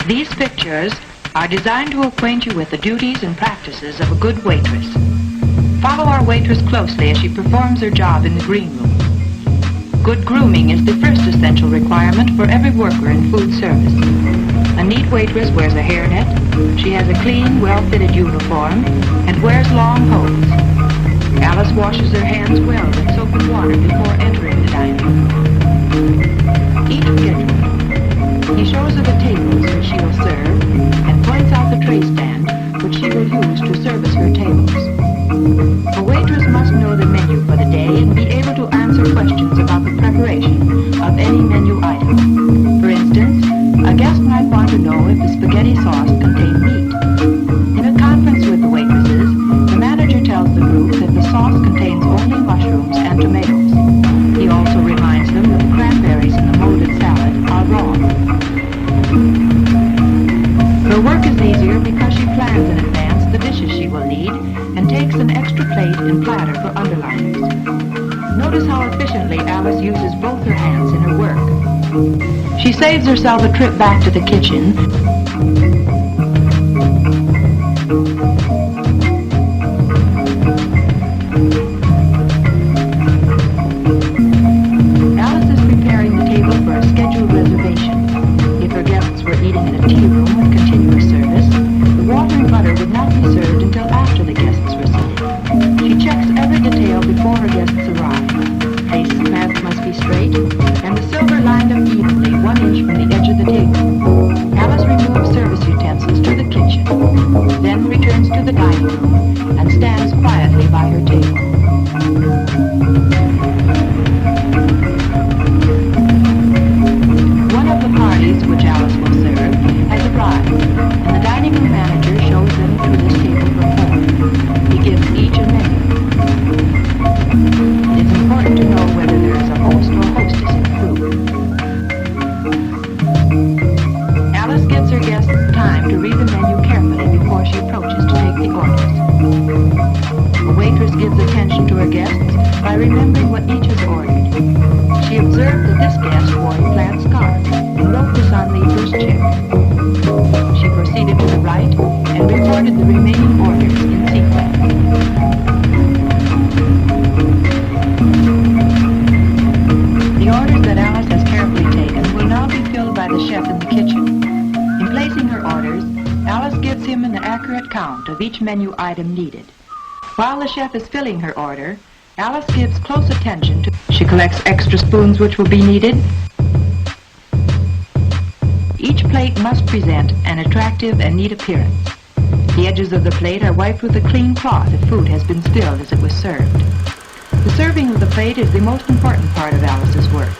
These pictures are designed to acquaint you with the duties and practices of a good waitress. Follow our waitress closely as she performs her job in the green room. Good grooming is the first essential requirement for every worker in food service. A neat waitress wears a hairnet, she has a clean, well-fitted uniform, and wears long hose. Alice washes her hands well with soap and water before entering the dining room. Each schedule. He shows her the tables which she will serve and points out the tray stand which she will use to service her tables. A waitress must know the menu for the day and be able to answer questions about the preparation of any menu item. For instance, a guest might want to know if the spaghetti sauce contained meat. In a conference with the waitresses, the manager tells the group that the sauce contains only mushrooms and tomatoes. He also reminds them that the cranberries in the molded salad are raw. Her work is easier because she plans in advance the dishes she will need and takes an extra plate and platter for underliners. Notice how efficiently Alice uses both her hands in her work. She saves herself a trip back to the kitchen. Alice is preparing the table for a scheduled reservation. If her guests were eating in a tea room with continuous service, the water and butter would not be served until after the guests were seated. She checks every detail before her guests arrive. Face clamps must be straight, and the silver lined up evenly 1 inch from the edge of the table. Alice removes service utensils to the kitchen, then returns to the dining room and stands quietly by her table. One of the parties which Alice will serve has arrived, and the dining room manager shows them to this table from home. He gives each a menu. It's important to know whether there is a host or hostess in the group. Alice gives her guests time to read the menu carefully before she approaches to take the orders. A waitress gives attention to her guests by remembering what each has ordered. She observed that this guest wore a plaid scarf and wrote this on the first check. She proceeded to the right and reported the remaining orders in sequence. The orders that Alice has carefully taken will now be filled by the chef in the kitchen. In placing her orders, Alice gives him an accurate count of each menu item needed. While the chef is filling her order, Alice gives close attention to... She collects extra spoons which will be needed. Each plate must present an attractive and neat appearance. The edges of the plate are wiped with a clean cloth if food has been spilled as it was served. The serving of the plate is the most important part of Alice's work.